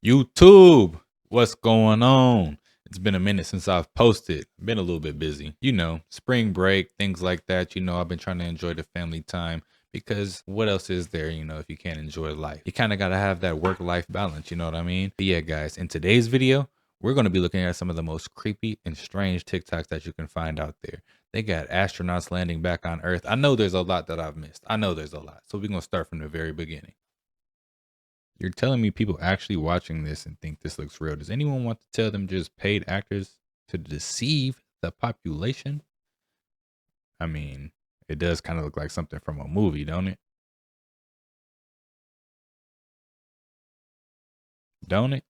YouTube, what's going on? It's been a minute since I've posted. Been a little bit busy. You know, spring break, things like that. You know, I've been trying to enjoy the family time because what else is there, you know, if you can't enjoy life? You kind of got to have that work-life balance, you know what I mean? But yeah, guys, in today's video, we're going to be looking at some of the most creepy and strange TikToks that you can find out there. They got astronauts landing back on Earth. I know there's a lot that I've missed. I know there's a lot. So we're going to start from the very beginning. You're telling me people actually watching this and think this looks real. Does anyone want to tell them just paid actors to deceive the population? I mean, it does kind of look like something from a movie, don't it? Don't it?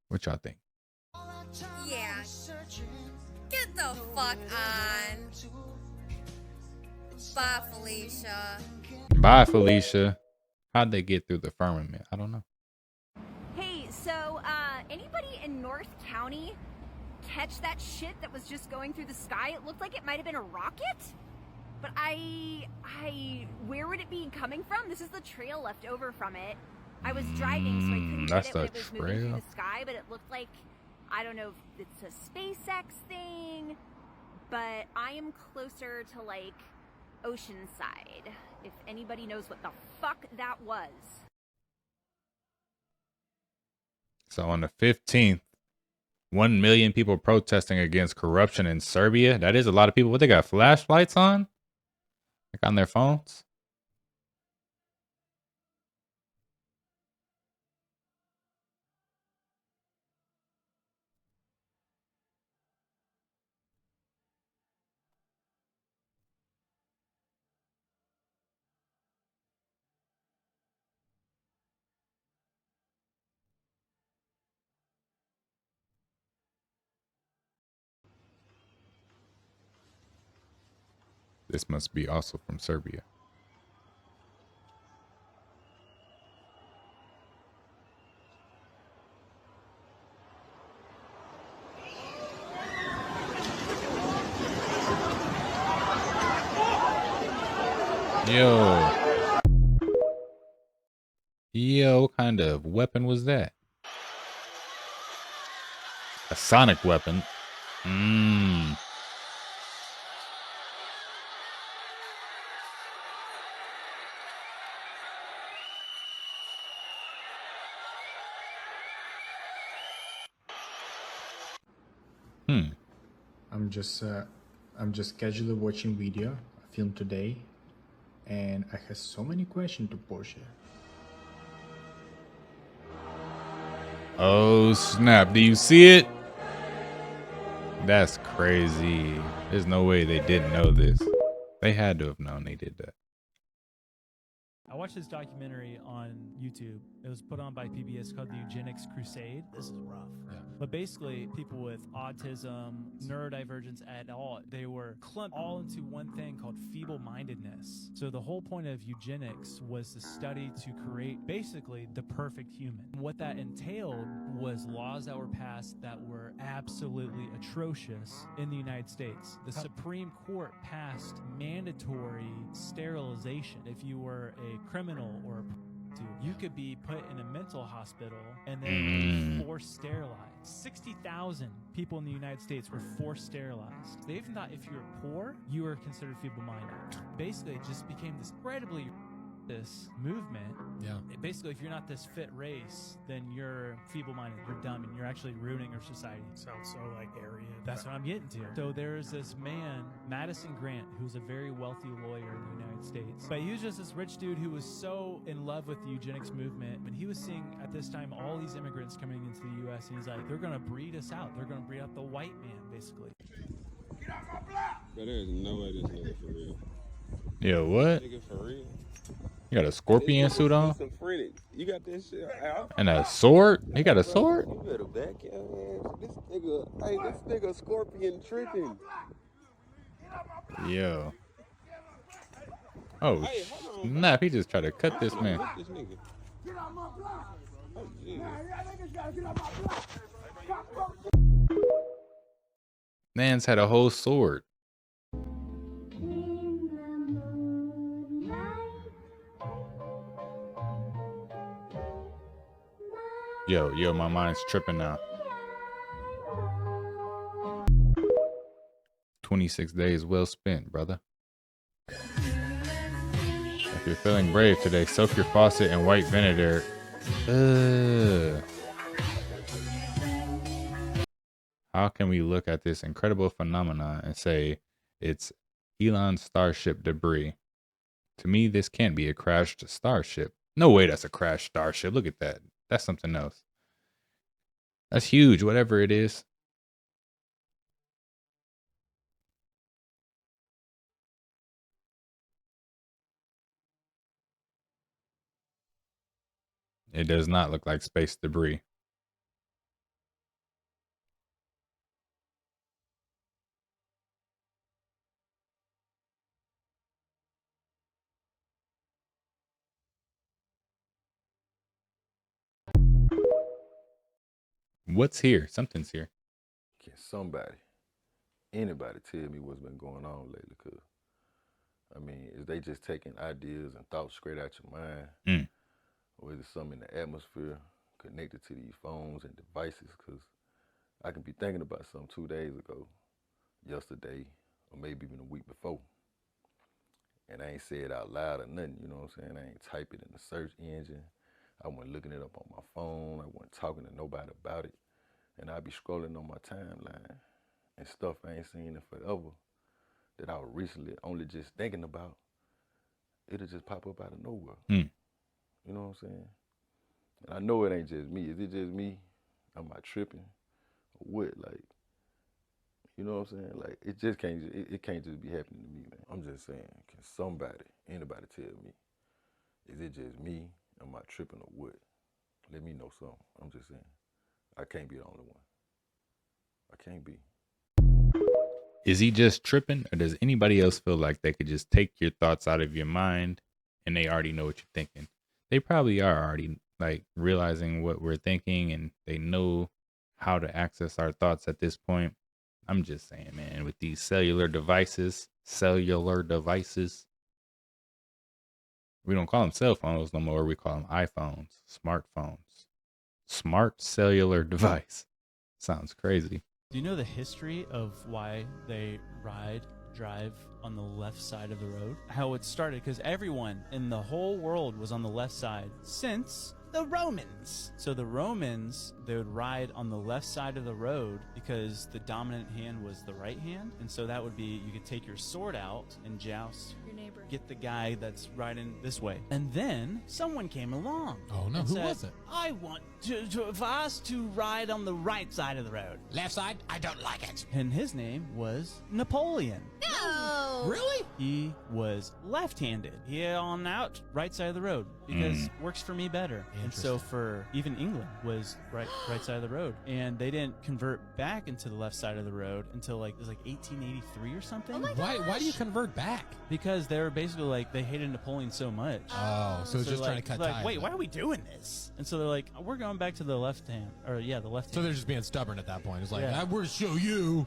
What y'all think? Yeah. Get the fuck on. Bye, Felicia. Bye, Felicia. How'd they get through the firmament? I don't know. Hey, so, anybody in North County catch that shit that was just going through the sky? It looked like it might have been a rocket? But where would it be coming from? This is the trail left over from it. I was driving, so I couldn't That's get it when the it was moving through trail. the sky, but it looked like, I don't know if it's a SpaceX thing, but I am closer to, like, Oceanside, if anybody knows what the fuck that was. So on the 15th, 1 million people protesting against corruption in Serbia. That is a lot of people. What, they got flashlights on? Like on their phones? This must be also from Serbia. Yo, what kind of weapon was that? A sonic weapon. I'm just casually watching video I filmed today, and I have so many questions to Porsche. Oh snap, do you see it? That's crazy. There's no way they didn't know this. They had to have known they did that. I watched this documentary on YouTube. It was put on by PBS called the Eugenics Crusade. This is rough. Yeah. But basically, people with autism, neurodivergence at all, they were clumped all into one thing called feeble-mindedness. So the whole point of eugenics was the study to create basically the perfect human. What that entailed was laws that were passed that were absolutely atrocious in the United States. The Supreme Court passed mandatory sterilization. If you were a criminal or a prostitute, you could be put in a mental hospital and then be forced sterilized. 60,000 people in the United States were forced sterilized. They even thought if you were poor, you were considered feeble-minded. Basically, it just became this incredibly this movement. Yeah. Basically, if you're not this fit race, then you're feeble-minded, you're dumb, and you're actually ruining our society. Sounds so like Aryan. That's what I'm getting to. So there's this man, Madison Grant, who's a very wealthy lawyer in the United States. But he was just this rich dude who was so in love with the eugenics movement. And he was seeing at this time all these immigrants coming into the U.S. And he's like, they're going to breed us out. They're going to breed out the white man, basically. Get out my block! But there's no way this nigga for real. Yo, what? Nigga for real. You got a scorpion suit on? You got this shit out. And a sword? He got a sword? You better back your ass. This nigga scorpion tripping. Yo. Oh, snap. He just tried to cut this man. This nigga. Get out my block. Oh, Man's had a whole sword. Yo, my mind's tripping now. 26 days well spent, brother. If you're feeling brave today, soak your faucet in white vinegar. How can we look at this incredible phenomenon and say it's Elon's starship debris? To me, this can't be a crashed starship. No way that's a crashed starship. Look at that. That's something else. That's huge, whatever it is. It does not look like space debris. What's here? Something's here. Can somebody, anybody tell me what's been going on lately? Cause I mean, is they just taking ideas and thoughts straight out your mind? Or is it something in the atmosphere connected to these phones and devices? Cause I can be thinking about something 2 days ago, yesterday, or maybe even a week before. And I ain't say it out loud or nothing, you know what I'm saying? I ain't type it in the search engine. I wasn't looking it up on my phone. I wasn't talking to nobody about it. And I'd be scrolling on my timeline and stuff I ain't seen in forever that I was recently only just thinking about. It'll just pop up out of nowhere. You know what I'm saying? And I know it ain't just me. Is it just me? Am I tripping? Or what? Like, you know what I'm saying? Like, it just can't, it can't just be happening to me, man. I'm just saying, can somebody, anybody tell me, is it just me? Am I tripping or what? Let me know something. I'm just saying, I can't be the only one. I can't be. Is he just tripping, or does anybody else feel like they could just take your thoughts out of your mind and they already know what you're thinking? They probably are already like realizing what we're thinking, and they know how to access our thoughts at this point. I'm just saying, man, with these cellular devices, we don't call them cell phones no more. We call them iPhones, smartphones, smart cellular device. Sounds crazy. Do you know the history of why they drive on the left side of the road? How it started, because everyone in the whole world was on the left side since the Romans. So the Romans, they would ride on the left side of the road because the dominant hand was the right hand. And so that would be, you could take your sword out and joust Your neighbor. get the guy that's riding this way. And then someone came along. Oh no, and who said, was it? I want for us to ride on the right side of the road. Left side? I don't like it. And his name was Napoleon. No! Really? He was left-handed. He on out right side of the road because works for me better. And so for even England was right side of the road, and they didn't convert back into the left side of the road until like it was like 1883 or something. Oh my Why do you convert back? Because they were basically like they hated Napoleon so much. Oh, so it's just trying to cut ties. Wait, why are we doing this? And so they're like, we're going back to the left hand, or the left hand. So they're just being stubborn at that point. It's like, Yeah. we're gonna show you.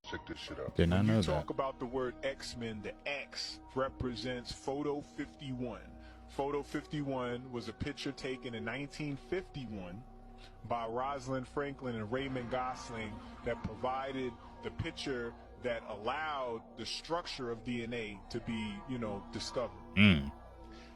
Check this shit out. Did not When know you that. talk about the word X-Men, the X represents photo 51. Photo 51 was a picture taken in 1951 by Rosalind Franklin and Raymond Gosling that provided the picture that allowed the structure of DNA to be, discovered.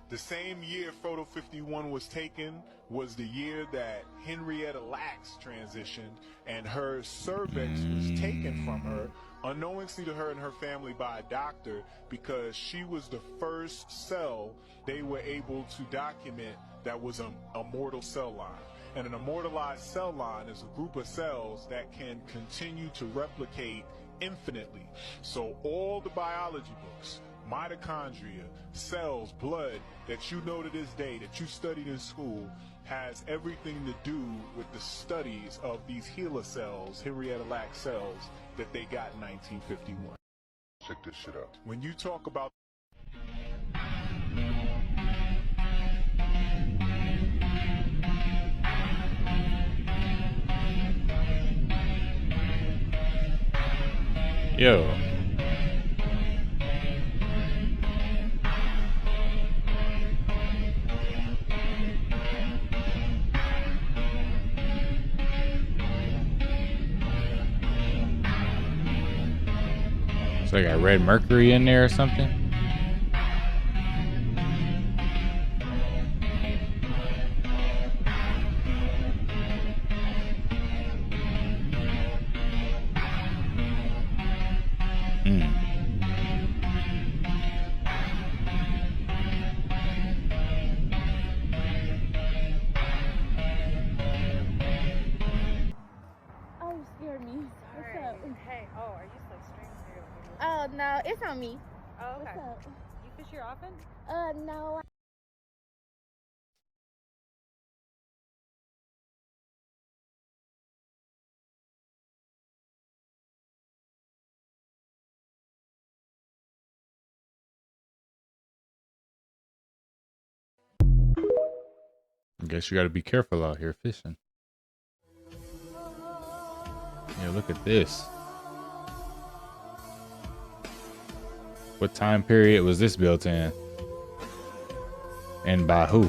The same year photo 51 was taken was the year that Henrietta Lacks transitioned, and her cervix was taken from her, unknowingly to her and her family by a doctor, because she was the first cell they were able to document that was a mortal cell line. And an immortalized cell line is a group of cells that can continue to replicate infinitely. So all the biology books, mitochondria, cells, blood that you know to this day, that you studied in school, has everything to do with the studies of these HeLa cells, Henrietta Lacks cells, that they got in 1951. Check this shit out. When you talk about Yo. So I got red mercury in there or something? Oh, you scared me. What's up? Hey, oh, are you so strange? Oh, no, it's on me. Oh, okay. What's up? You fish here often? No. I guess you gotta be careful out here fishing. Yeah, look at this. What time period was this built in? And by who?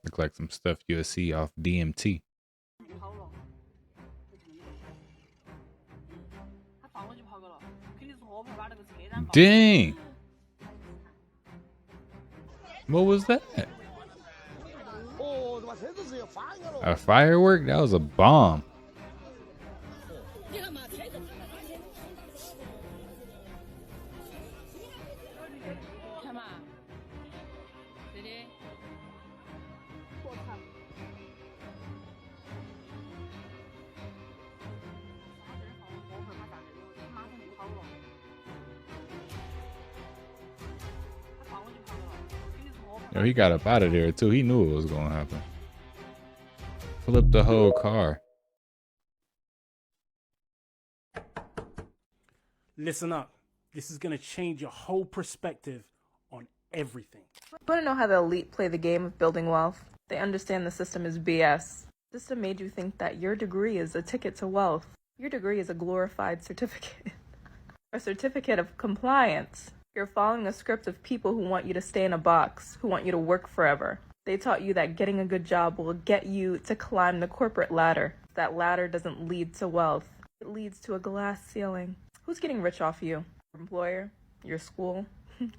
Look like some stuff you'll see off DMT. Dang! What was that? A firework? That was a bomb. Yo, he got up out of there too. He knew it was gonna happen. Flip the whole car. Listen up. This is gonna change your whole perspective on everything. Want to know how the elite play the game of building wealth? They understand the system is BS. The system made you think that your degree is a ticket to wealth. Your degree is a glorified certificate. A certificate of compliance. You're following a script of people who want you to stay in a box, who want you to work forever. They taught you that getting a good job will get you to climb the corporate ladder. That ladder doesn't lead to wealth. It leads to a glass ceiling. Who's getting rich off you? Your employer? Your school?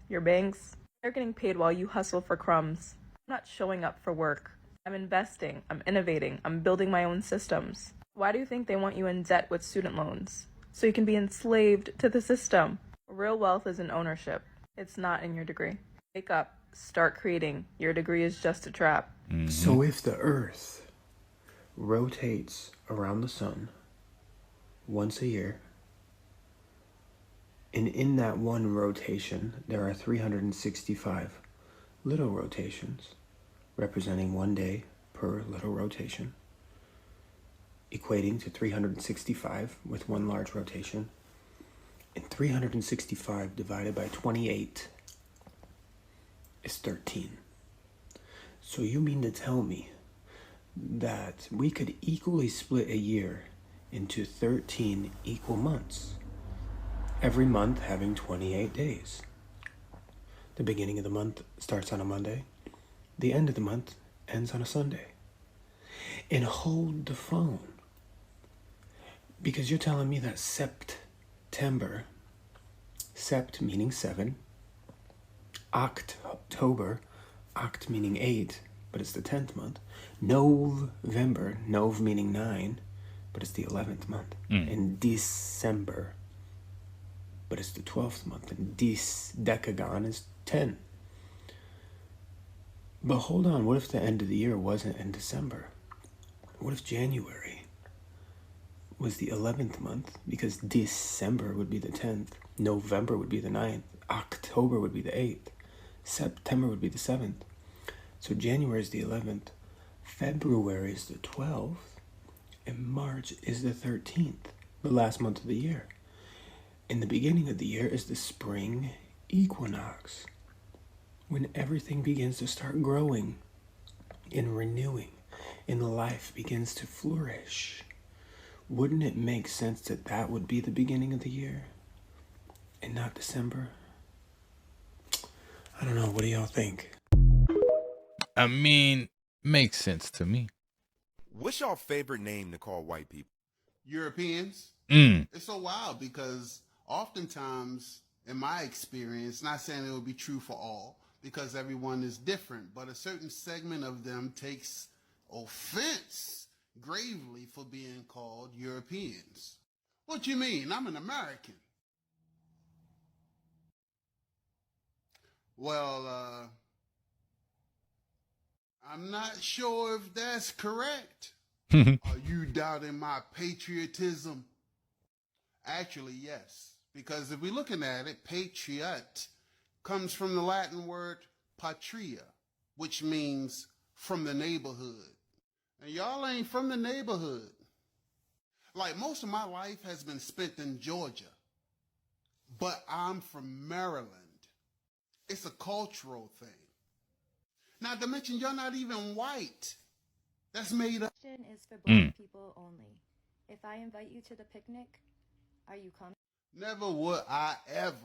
Your banks? They're getting paid while you hustle for crumbs. I'm not showing up for work. I'm investing. I'm innovating. I'm building my own systems. Why do you think they want you in debt with student loans? So you can be enslaved to the system. Real wealth is in ownership. It's not in your degree. Wake up. Start creating. Your degree is just a trap. So if the Earth rotates around the sun once a year, and in that one rotation, there are 365 little rotations, representing 1 day per little rotation, equating to 365 with one large rotation, and 365 divided by 28 is 13. So you mean to tell me that we could equally split a year into 13 equal months, every month having 28 days? The beginning of the month starts on a Monday, the end of the month ends on a Sunday. And hold the phone, because you're telling me that September, sept meaning 7, October, oct meaning 8, but it's the 10th month, November, nov meaning 9, but it's the 11th month, and December, but it's the 12th month, and decagon is 10. But hold on, what if the end of the year wasn't in December? What if January was the 11th month, because December would be the 10th, November would be the 9th, October would be the 8th, September would be the 7th. So January is the 11th, February is the 12th, and March is the 13th, the last month of the year. And the beginning of the year is the spring equinox, when everything begins to start growing and renewing, and life begins to flourish. Wouldn't it make sense that that would be the beginning of the year and not December? I don't know. What do y'all think? I mean, Makes sense to me. What's your favorite name to call white people? Europeans. It's so wild because oftentimes, in my experience, not saying it would be true for all, because everyone is different, but a certain segment of them takes offense gravely for being called Europeans. What you mean? I'm an American. Well, I'm not sure if that's correct. Are you doubting my patriotism? Actually, yes. Because if we're looking at it, patriot comes from the Latin word patria, which means from the neighborhood. And y'all ain't from the neighborhood. Like, most of my life has been spent in Georgia, but I'm from Maryland. It's a cultural thing. Not to mention, you're not even white. That's made up. Question is for black people only. If I invite you to the picnic, are you coming? Never would I ever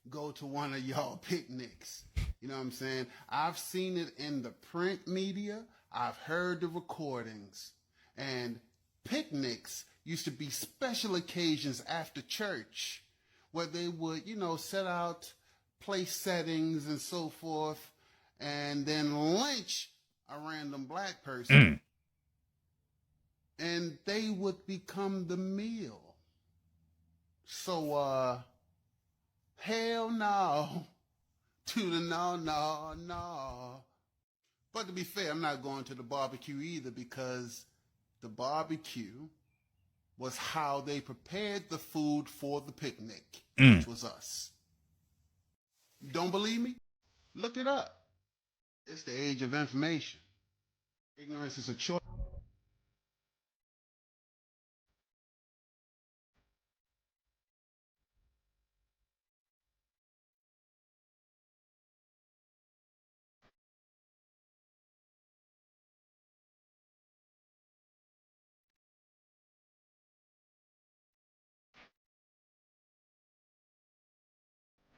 go to one of y'all picnics. You know what I'm saying? I've seen it in the print media. I've heard the recordings. And picnics used to be special occasions after church where they would, set out place settings and so forth and then lynch a random black person. And they would become the meal. So, hell no to the no. But to be fair, I'm not going to the barbecue either because the barbecue was how they prepared the food for the picnic, which was us. Don't believe me? Look it up. It's the age of information. Ignorance is a choice.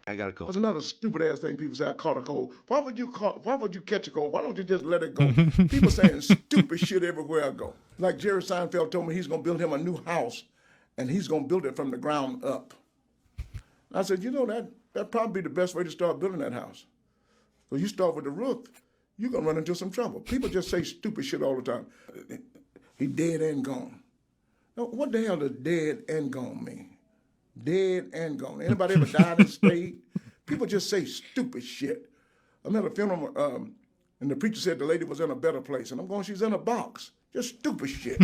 I got a cold. That's another stupid ass thing people say, I caught a cold. Why would you catch a cold? Why don't you just let it go? People saying stupid shit everywhere I go. Like Jerry Seinfeld told me he's gonna build him a new house and he's gonna build it from the ground up. I said, that'd probably be the best way to start building that house. So you start with the roof, you're gonna run into some trouble. People just say stupid shit all the time. He dead and gone. Now, what the hell does dead and gone mean? Dead and gone. Anybody ever died and stayed? People just say stupid shit. I'm at a funeral and the preacher said the lady was in a better place. And I'm going, she's in a box. Just stupid shit.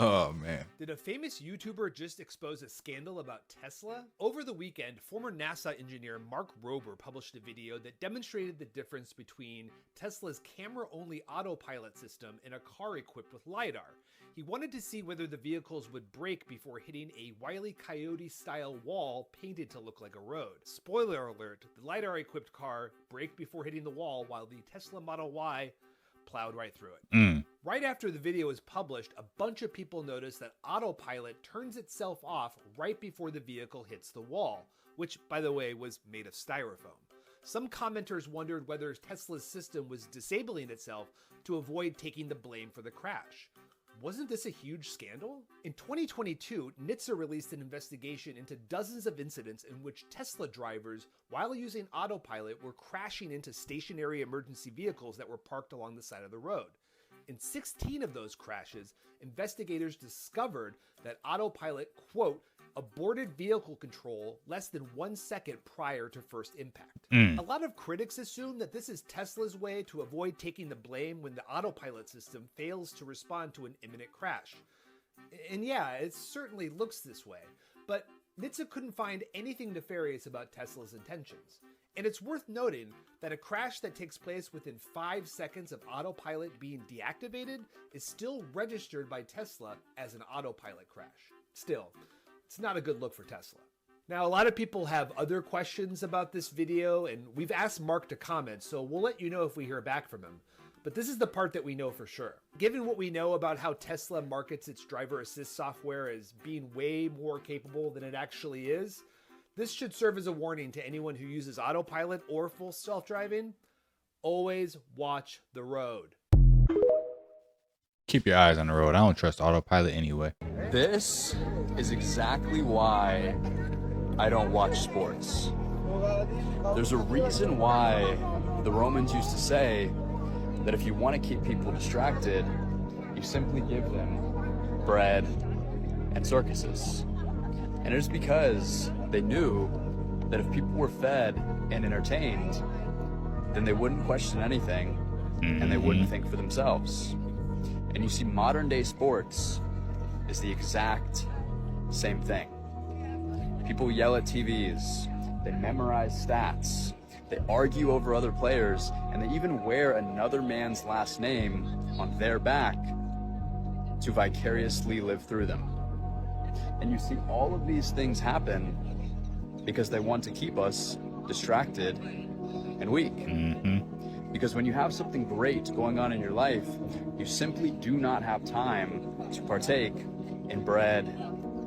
Oh, man. Did a famous YouTuber just expose a scandal about Tesla? Over the weekend, former NASA engineer Mark Rober published a video that demonstrated the difference between Tesla's camera-only autopilot system and a car equipped with LiDAR. He wanted to see whether the vehicles would brake before hitting a Wile E. Coyote-style wall painted to look like a road. Spoiler alert, the LiDAR-equipped car braked before hitting the wall while the Tesla Model Y plowed right through it. Right after the video was published, a bunch of people noticed that autopilot turns itself off right before the vehicle hits the wall, which, by the way, was made of styrofoam. Some commenters wondered whether Tesla's system was disabling itself to avoid taking the blame for the crash. Wasn't this a huge scandal? In 2022, NHTSA released an investigation into dozens of incidents in which Tesla drivers, while using autopilot, were crashing into stationary emergency vehicles that were parked along the side of the road. In 16 of those crashes, investigators discovered that autopilot, quote, aborted vehicle control less than 1 second prior to first impact. A lot of critics assume that this is Tesla's way to avoid taking the blame when the autopilot system fails to respond to an imminent crash. And yeah, it certainly looks this way, but NHTSA couldn't find anything nefarious about Tesla's intentions. And it's worth noting that a crash that takes place within 5 seconds of autopilot being deactivated is still registered by Tesla as an autopilot crash. Still, it's not a good look for Tesla. Now, a lot of people have other questions about this video, and we've asked Mark to comment, so we'll let you know if we hear back from him. But this is the part that we know for sure. Given what we know about how Tesla markets its driver assist software as being way more capable than it actually is, This should serve as a warning to anyone who uses autopilot or full self-driving. Always watch the road. Keep your eyes on the road. I don't trust autopilot anyway. This is exactly why I don't watch sports. There's a reason why the Romans used to say that if you want to keep people distracted, you simply give them bread and circuses. And it is because they knew that if people were fed and entertained, then they wouldn't question anything and they wouldn't think for themselves. And you see, modern day sports is the exact same thing. People yell at TVs, they memorize stats, they argue over other players, and they even wear another man's last name on their back to vicariously live through them. And you see all of these things happen because they want to keep us distracted and weak. Because when you have something great going on in your life, you simply do not have time to partake in bread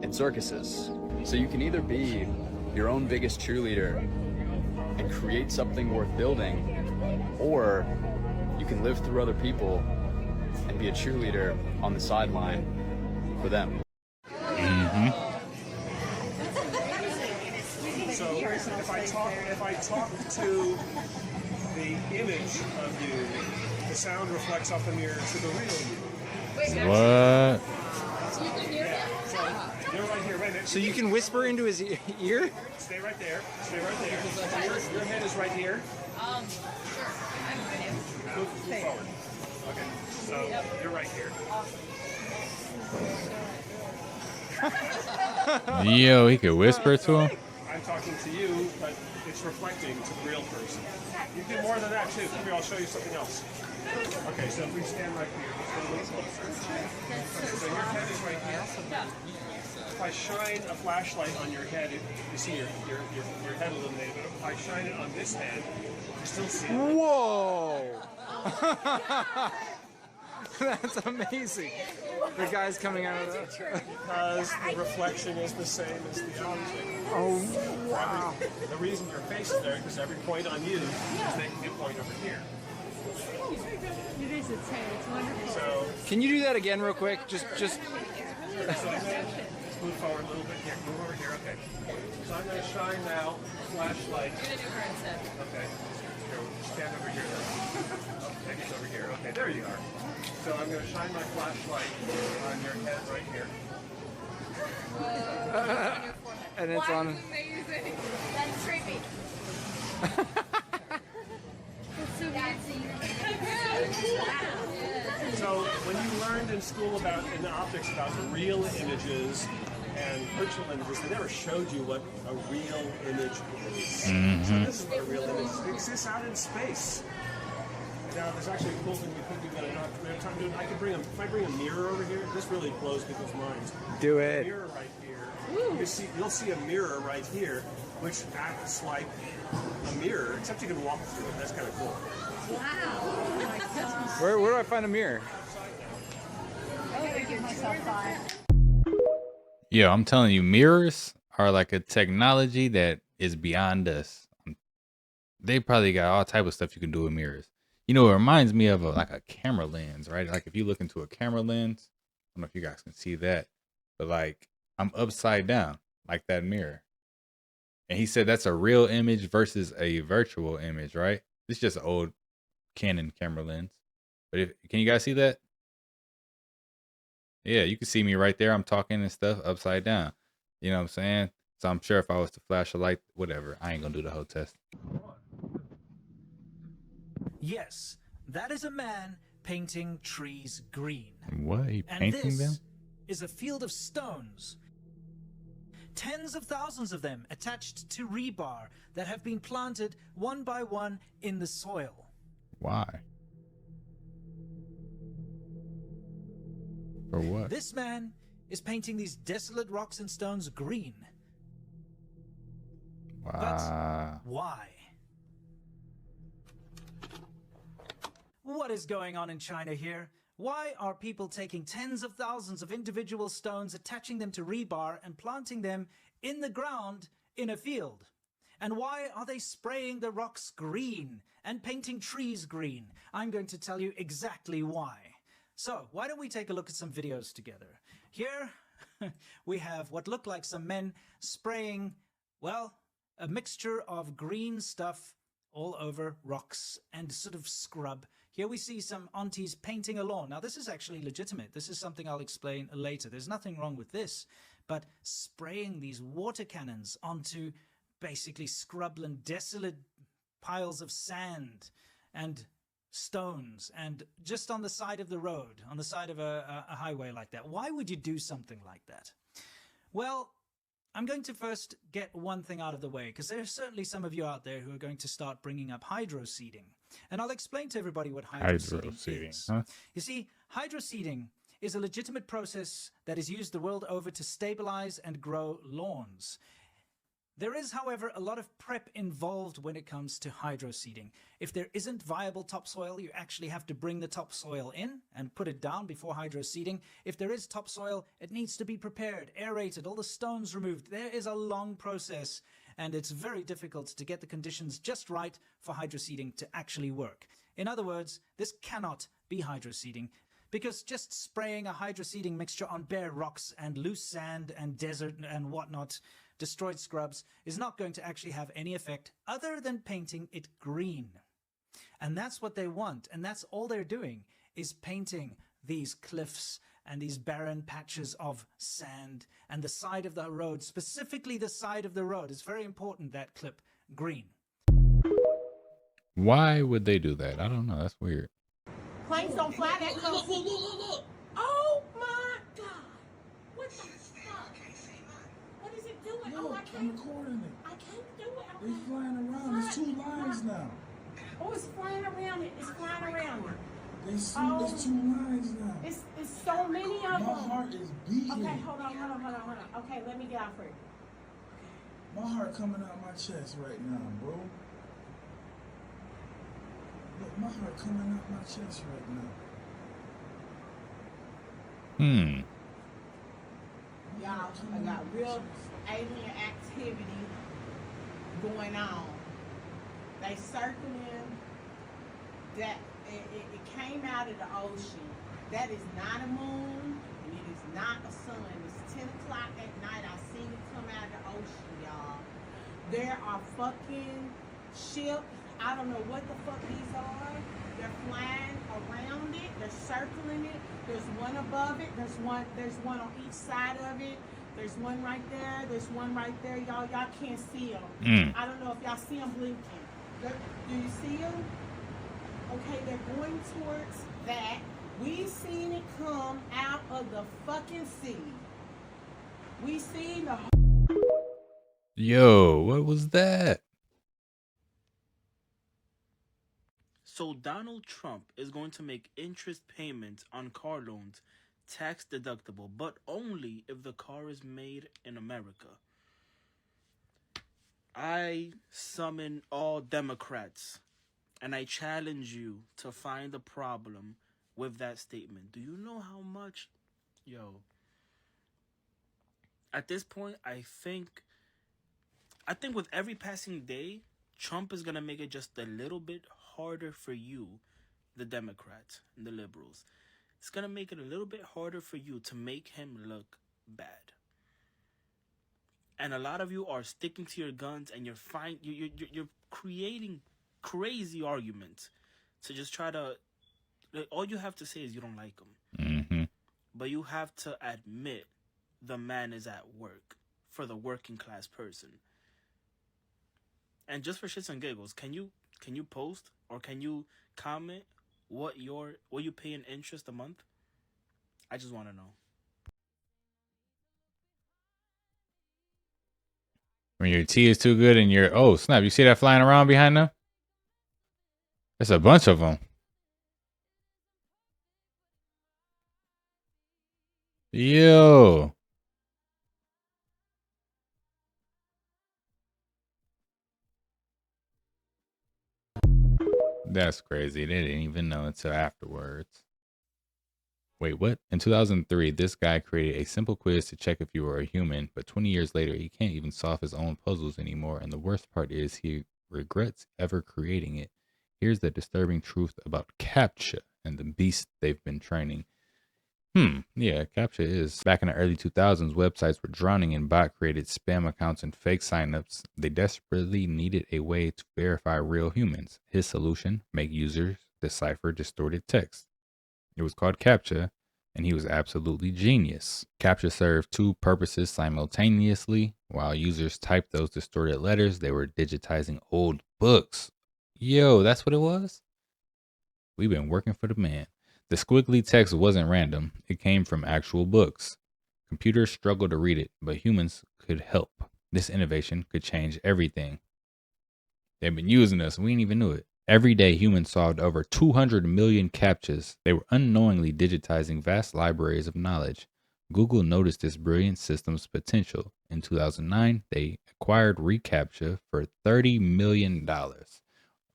and circuses. So you can either be your own biggest cheerleader and create something worth building, or you can live through other people and be a cheerleader on the sideline for them. So if I talk to the image of you, the sound reflects off the mirror to the real you. What? Yeah. So you're right here, right next. So you can whisper into his ear? Stay right there. Stay right there. Your head is right here. Sure. I'm ready. Move forward. Okay. So you're right here. Yo, he could whisper to him? I'm talking to you, but it's reflecting to the real person. You can do more than that too. Come here, I'll show you something else. Okay, so if we stand right here, let's go a little closer. Okay, so your head is right here. If I shine a flashlight on your head, you see your head illuminated, but if I shine it on this head, you still see it. Whoa! That's amazing. The guy's coming out of that. Because the reflection is the same as the object. Oh, wow. The reason your face is there is because every point on you is making a point over here. It is, it's wonderful. So, can you do that again real quick? Just. so I'm gonna move forward a little bit here. Move over here, okay. So I'm going to shine now a flashlight. Okay. Here, stand over here. Maybe it's over here. Okay, there you are. So I'm going to shine my flashlight on your head right here. And it's on. Amazing. That's creepy. That's so So when you learned in school about in the optics about the real images and virtual images, they never showed you what a real image is. So this is what a real image is. It exists out in space. Now, there's actually a cool thing we could do that I'm not we have time to do. I could bring if I bring a mirror over here, this really blows people's minds. Do it. A mirror right here. You'll see a mirror right here, which acts like a mirror, except you can walk through it. That's kind of cool. Wow. Oh my God. Where do I find a mirror? Give myself 5. Yo, I'm telling you, mirrors are like a technology that is beyond us. They probably got all type of stuff you can do with mirrors. You know, it reminds me of like a camera lens, right? Like if you look into a camera lens, I don't know if you guys can see that, but like I'm upside down like that mirror. And he said that's a real image versus a virtual image, right? It's just an old Canon camera lens. But can you guys see that? Yeah, you can see me right there. I'm talking and stuff upside down. You know what I'm saying? So I'm sure if I was to flash a light, whatever, I ain't gonna do the whole test. Yes, that is a man painting trees green. What? He painting and this them? is a field of stones. Tens of thousands of them attached to rebar that have been planted one by one in the soil. Why? For what? This man is painting these desolate rocks and stones green. Wow. But why? What is going on in China here? Why are people taking tens of thousands of individual stones, attaching them to rebar and planting them in the ground in a field? And why are they spraying the rocks green and painting trees green? I'm going to tell you exactly why. So why don't we take a look at some videos together? Here we have what look like some men spraying, well, a mixture of green stuff all over rocks and sort of scrub. Here we see some aunties painting a lawn. Now this is actually legitimate. This is something I'll explain later. There's nothing wrong with this, but spraying these water cannons onto basically scrubland, desolate piles of sand and stones and just on the side of the road, on the side of a highway like that. Why would you do something like that? Well, I'm going to first get one thing out of the way, because there's certainly some of you out there who are going to start bringing up hydroseeding. And I'll explain to everybody what hydroseeding is. Huh? You see, hydroseeding is a legitimate process that is used the world over to stabilize and grow lawns. There is, however, a lot of prep involved when it comes to hydroseeding. If there isn't viable topsoil, you actually have to bring the topsoil in and put it down before hydroseeding. If there is topsoil, it needs to be prepared, aerated, all the stones removed. There is a long process, and it's very difficult to get the conditions just right for hydroseeding to actually work. In other words, this cannot be hydroseeding, because just spraying a hydroseeding mixture on bare rocks and loose sand and desert and whatnot, destroyed scrubs, is not going to actually have any effect other than painting it green. And that's what they want, and that's all they're doing, is painting these cliffs and these barren patches of sand and the side of the road, specifically the side of the road. It's very important, that clip, green. Why would they do that? I don't know. That's weird. Planes don't fly that close. Look. Oh my God. What the fuck? What is it doing? Look, oh, I I'm can't. recording it. I can't do it. They flying around. There's 2 lines now. Oh, it's flying around it. It's flying around it. There's 2 lines now. It's so many of them. My heart is beating. Okay, hold on. Okay, let me get out for it. My heart coming out my chest right now, bro. Look, my heart coming out my chest right now. Y'all, I got real alien activity going on. They circling that it came out of the ocean. That is not a moon, and it is not a sun. It's 10 o'clock at night. I seen it come out of the ocean, y'all. There are fucking ships. I don't know what the fuck these are. They're flying around it. They're circling it. There's one above it. There's one on each side of it. There's one right there. There's one right there. Y'all can't see them. I don't know if y'all see them blinking. Do you see them? Okay, they're going towards that. We seen it come out of the fucking sea. We seen the. Yo, what was that? So Donald Trump is going to make interest payments on car loans tax deductible, but only if the car is made in America. I summon all Democrats and I challenge you to find a problem with that statement. Do you know how much? Yo. At this point, I think with every passing day, Trump is going to make it just a little bit harder for you, the Democrats and the liberals. It's going to make it a little bit harder for you to make him look bad. And a lot of you are sticking to your guns and you're creating crazy arguments to just try to, like, all you have to say is you don't like him. But you have to admit the man is at work for the working class person. And just for shits and giggles, can you post or can you comment what you pay in interest a month? I just want to know. When your tea is too good and you're, oh snap, you see that flying around behind them? There's a bunch of them. Yo. That's crazy. They didn't even know until afterwards. Wait, what? In 2003, this guy created a simple quiz to check if you were a human, but 20 years later, he can't even solve his own puzzles anymore. And the worst part is he regrets ever creating it. Here's the disturbing truth about CAPTCHA and the beast they've been training. Yeah, CAPTCHA is. Back in the early 2000s, websites were drowning in bot-created spam accounts and fake signups. They desperately needed a way to verify real humans. His solution, make users decipher distorted text. It was called CAPTCHA, and he was absolutely genius. CAPTCHA served two purposes simultaneously. While users typed those distorted letters, they were digitizing old books. Yo, that's what it was? We've been working for the man. The squiggly text wasn't random. It came from actual books. Computers struggled to read it, but humans could help. This innovation could change everything. They've been using us, and we ain't even knew it. Every day, humans solved over 200 million CAPTCHAs. They were unknowingly digitizing vast libraries of knowledge. Google noticed this brilliant system's potential. In 2009, they acquired reCAPTCHA for $30 million.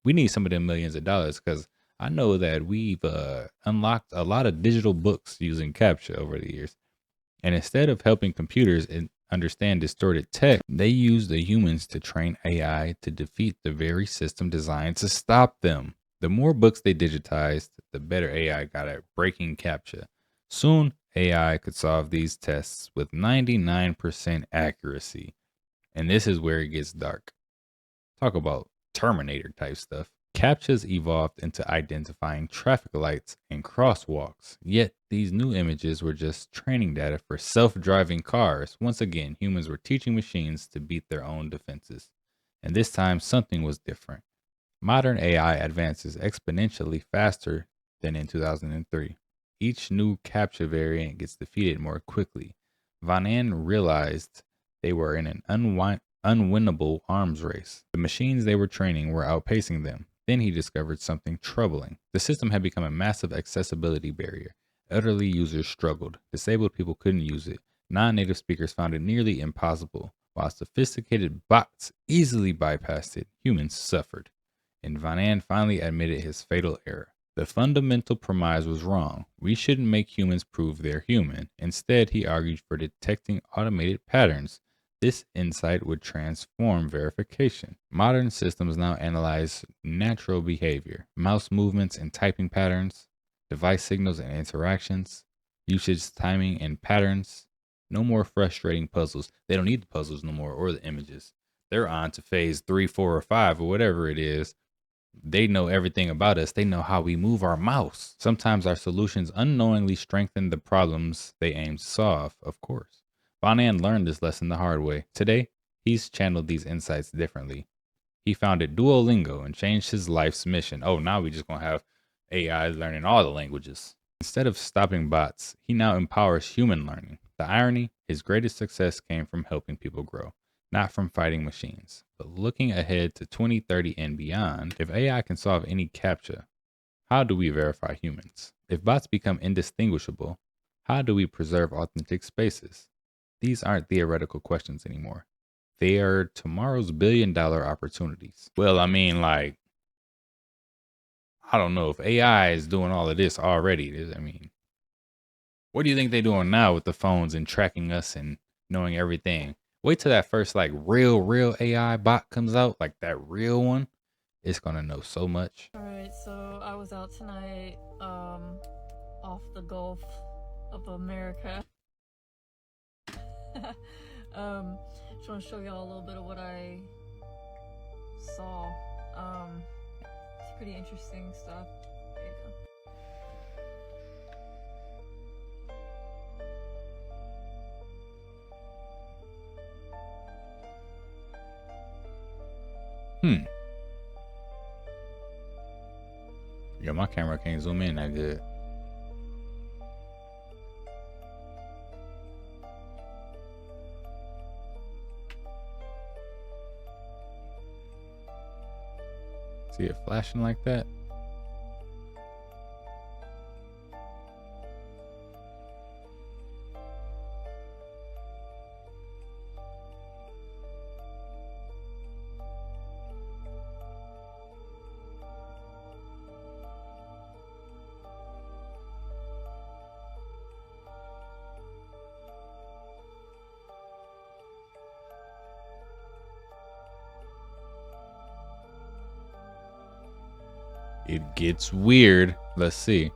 We need some of them millions of dollars because I know that we've unlocked a lot of digital books using CAPTCHA over the years. And instead of helping computers understand distorted text, they use the humans to train AI to defeat the very system designed to stop them. The more books they digitized, the better AI got at breaking CAPTCHA. Soon, AI could solve these tests with 99% accuracy. And this is where it gets dark. Talk about Terminator type stuff. CAPTCHAs evolved into identifying traffic lights and crosswalks. Yet these new images were just training data for self-driving cars. Once again, humans were teaching machines to beat their own defenses. And this time something was different. Modern AI advances exponentially faster than in 2003. Each new CAPTCHA variant gets defeated more quickly. Van An realized they were in an unwinnable arms race. The machines they were training were outpacing them. Then he discovered something troubling. The system had become a massive accessibility barrier. Elderly users struggled. Disabled people couldn't use it. Non-native speakers found it nearly impossible. While sophisticated bots easily bypassed it, humans suffered. And Van An finally admitted his fatal error. The fundamental premise was wrong. We shouldn't make humans prove they're human. Instead, he argued for detecting automated patterns. This insight would transform verification. Modern systems now analyze natural behavior, mouse movements and typing patterns, device signals and interactions, usage timing and patterns. No more frustrating puzzles. They don't need the puzzles no more or the images. They're on to phase 3, 4, or 5 or whatever it is. They know everything about us. They know how we move our mouse. Sometimes our solutions unknowingly strengthen the problems they aim to solve, of course. Van An learned this lesson the hard way. Today, he's channeled these insights differently. He founded Duolingo and changed his life's mission. Oh, now we just gonna have AI learning all the languages. Instead of stopping bots, he now empowers human learning. The irony, his greatest success came from helping people grow, not from fighting machines. But looking ahead to 2030 and beyond, if AI can solve any CAPTCHA, how do we verify humans? If bots become indistinguishable, how do we preserve authentic spaces? These aren't theoretical questions anymore. They are tomorrow's billion-dollar opportunities. Well, I mean, like, I don't know if AI is doing all of this already. I mean, what do you think they're doing now with the phones and tracking us and knowing everything? Wait till that first, like, real AI bot comes out, like that real one. It's gonna know so much. Alright, so I was out tonight, off the Gulf of America. Just want to show y'all a little bit of what I saw. It's pretty interesting stuff. There you go. Yo, my camera can't zoom in that good. See it flashing like that? It gets weird. Let's see.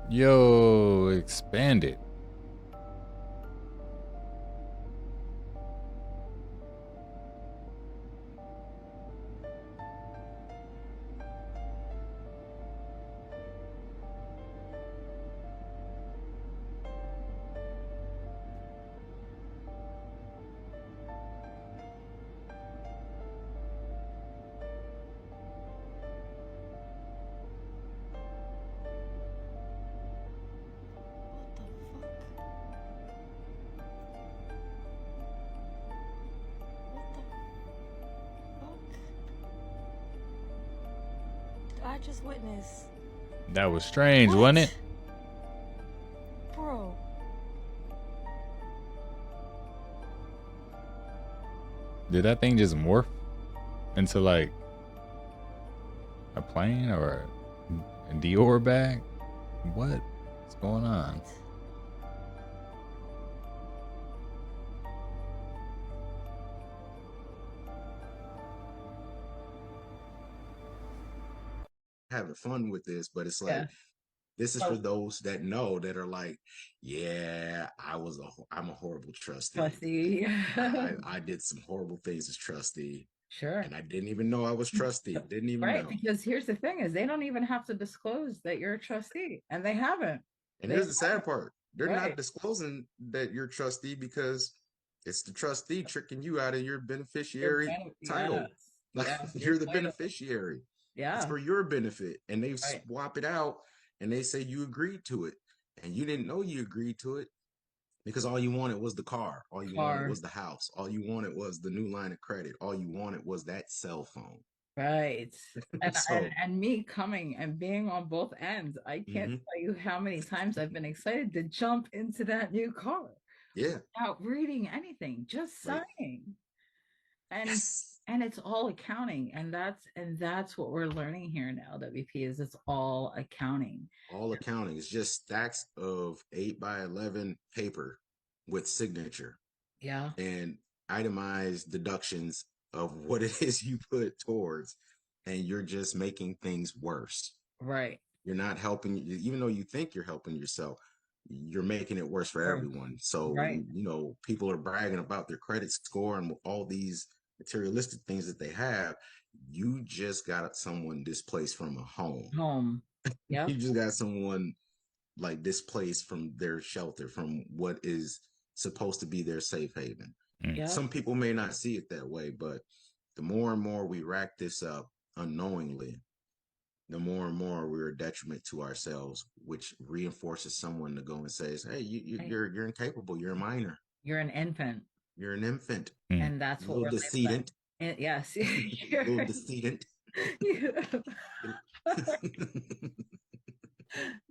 Yo, expanded. I just witnessed. That was strange, wasn't it? Bro. Did that thing just morph into like a plane or a Dior bag? What's going on? Having fun with this, but it's like this is for those that know that are like, yeah, I'm a horrible trustee. Trustee. I did some horrible things as trustee. Sure. And I didn't even know I was trustee. Didn't even Right, know. because here's the thing: is they don't even have to disclose that you're a trustee, and they haven't. And They here's the sad haven't. part: they're Right. not disclosing that you're trustee because it's the trustee tricking you out of your beneficiary title. Like you're the beneficiary. Yeah. It's for your benefit, and they swap it out, and they say you agreed to it, and you didn't know you agreed to it because all you wanted was the car, all you wanted was the house, all you wanted was the new line of credit, all you wanted was that cell phone. Right. And, So, and me coming and being on both ends, I can't tell you how many times I've been excited to jump into that new car. Yeah. Without reading anything, just signing. And it's all accounting. And that's what we're learning here now, WP, is it's all accounting. All accounting is just stacks of 8x11 paper with signature. Yeah. And itemized deductions of what it is you put towards, and you're just making things worse. Right. You're not helping, even though you think you're helping yourself, you're making it worse for everyone. So, you know, people are bragging about their credit score and all these materialistic things that they have. You just got someone displaced from a home. Yeah. You just got someone like displaced from their shelter, from what is supposed to be their safe haven. Yeah. Some people may not see it that way, but the more and more we rack this up unknowingly, the more and more we're a detriment to ourselves, which reinforces someone to go and says, "Hey, you're incapable. You're a minor. You're an infant. You're an infant." And that's what little we're decedent. Yes. Little decedent.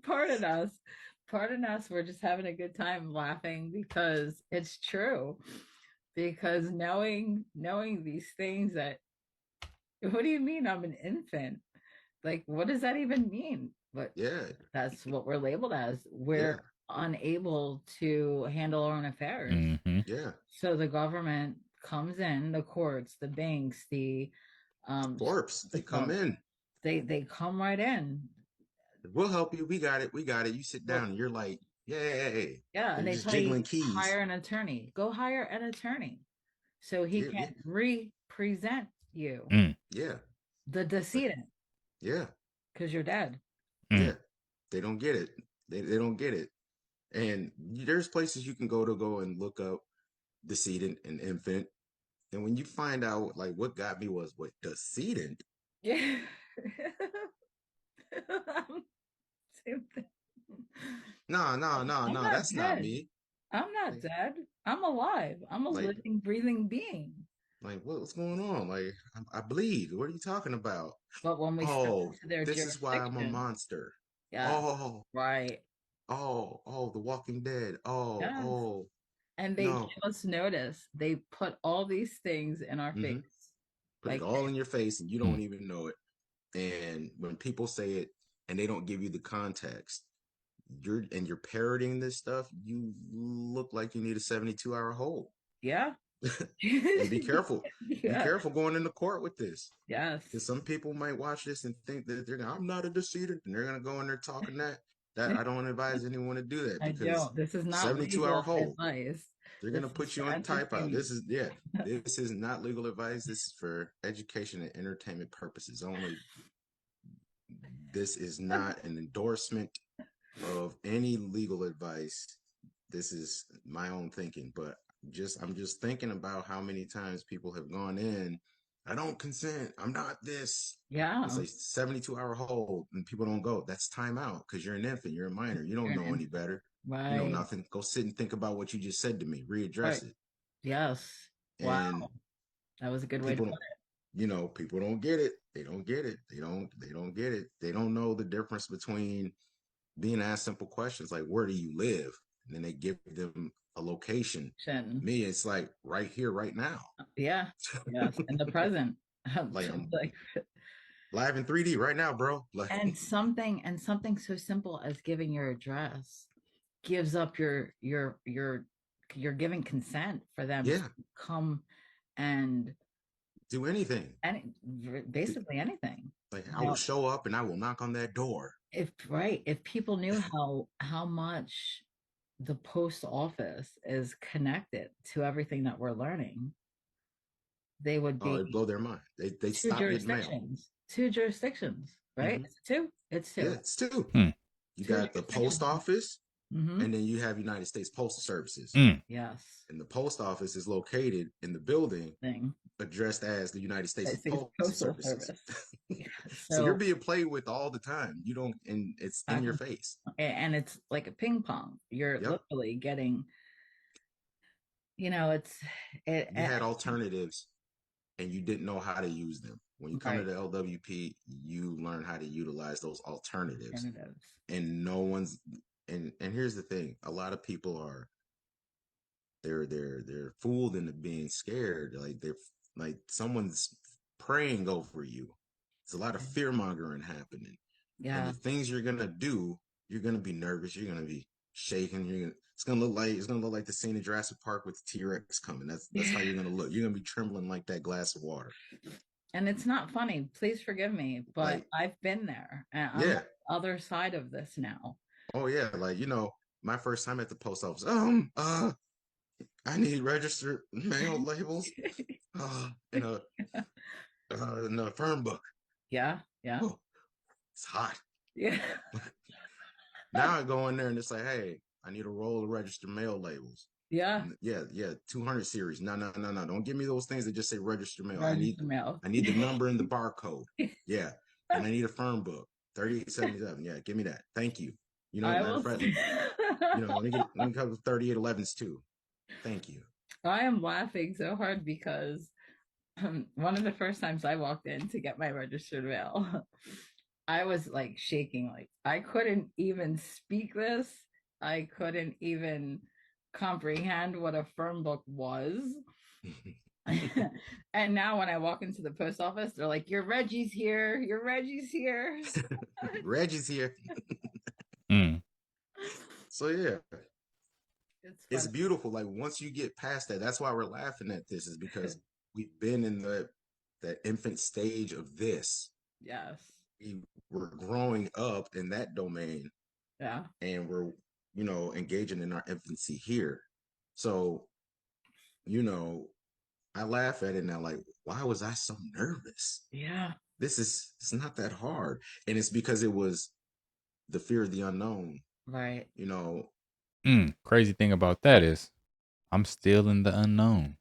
Pardon us. We're just having a good time laughing because it's true. Because knowing these things that, what do you mean I'm an infant? Like, what does that even mean? But that's what we're labeled as. We're unable to handle our own affairs. Yeah. So the government comes in, the courts, the banks, the corpse, they come in. They come right in. We'll help you. We got it. We got it. You sit down and you're like, yay. Yeah. And they just tell jiggling you, keys. hire an attorney. Go hire an attorney. So he can represent you. Yeah. The decedent. Yeah. Because you're dead. Yeah. They don't get it. They don't get it. And there's places you can go and look up decedent and infant. And when you find out, like, what got me was what decedent. Yeah. Same thing. No, that's not me. I'm not dead. I'm alive. I'm a living, breathing being. Like, what's going on? Like, I bleed. What are you talking about? But when we step Oh, into their this is why I'm a jurisdiction, monster. yeah, Oh, right. The Walking Dead. Yes. And they No. just notice they put all these things in our face. Put it Like, all in your face and you don't even know it. And when people say it and they don't give you the context, you're parroting this stuff, you look like you need a 72-hour hold. yeah. And be careful. Be Yeah. careful going into court with this. Yes. Because some people might watch this and think that I'm not a decedent, and they're gonna go in there talking that. That I don't advise anyone to do that I because don't. This is not 72-hour legal hold. advice. They're This gonna is put you for on timeout. entertainment. This is not legal advice. This is for education and entertainment purposes only. This is not an endorsement of any legal advice. This is my own thinking, but I'm just thinking about how many times people have gone in. I don't consent. I'm not this. Yeah. It's like 72-hour hold and people don't go. That's timeout because you're an infant. You're a minor. You don't You're an know any infant. better. Right. You know nothing. Go sit and think about what you just said to me. Readdress Right. it. Yes. And wow. That was a good way to people put don't, it. you know, people don't get it. They don't get it. They don't get it. They don't know the difference between being asked simple questions like, where do you live? And then they give them a location. Me, it's like right here, right now. Yeah. Yes. In the present. Like I'm like live in 3D right now, bro. Like, and something so simple as giving your address gives up you're giving consent for them to come and do anything. Basically anything. Like I will show up and I will knock on that door. If people knew how much the post office is connected to everything that we're learning, they would be it'd blow their mind. They two stop getting mail. Two jurisdictions, right? Mm-hmm. It's two. Yeah, it's two. You got the post office, and then you have United States Postal Services. Yes. And the post office is located in the building addressed as the United States Postal Services. So you're being played with all the time. You don't, and it's in your face. And it's like a ping pong. You're literally getting, you had alternatives and you didn't know how to use them. When you come to the LWP, you learn how to utilize those alternatives. And no one's, and here's the thing, a lot of people are, they're fooled into being scared. Like they're like someone's praying over you. There's a lot of fear mongering happening. Yeah. And the things you're gonna do, you're gonna be nervous. You're gonna be shaking. It's gonna look like the scene in Jurassic Park with the T-Rex coming. That's how you're gonna look. You're gonna be trembling like that glass of water. And it's not funny. Please forgive me, but I've been there. And I'm on the other side of this now. Oh yeah, like my first time at the post office. I need registered mail labels in a firm book. Yeah. Oh, it's hot. Yeah. Now I go in there and it's like, hey, I need a roll of registered mail labels. Yeah. Yeah. 200 series. No. Don't give me those things that just say registered mail. I need the number and the barcode. Yeah. And I need a firm book. 3877. Yeah, give me that. Thank you. Matter of fact, let me cover 3811s too. Thank you. I am laughing so hard because one of the first times I walked in to get my registered mail, I was like shaking. Like I couldn't even speak this. I couldn't even comprehend what a firm book was. And now when I walk into the post office, they're like, your Reggie's here. Your Reggie's here. Reggie's here. So yeah. It's beautiful. Like once you get past that, that's why we're laughing at this, is because we've been in that infant stage of this. Yes. We're growing up in that domain. Yeah. And we're, engaging in our infancy here. So, I laugh at it now, like, why was I so nervous? Yeah. It's not that hard. And it's because it was the fear of the unknown. Right. Crazy thing about that is I'm still in the unknown.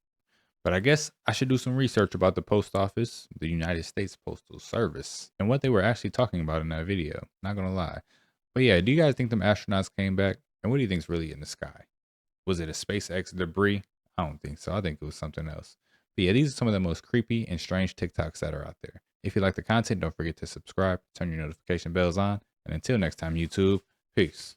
But I guess I should do some research about the post office, the United States Postal Service, and what they were actually talking about in that video. Not gonna lie. But yeah, do you guys think them astronauts came back? And what do you think's really in the sky? Was it a SpaceX debris? I don't think so. I think it was something else. But yeah, these are some of the most creepy and strange TikToks that are out there. If you like the content, don't forget to subscribe, turn your notification bells on, and until next time, YouTube, peace.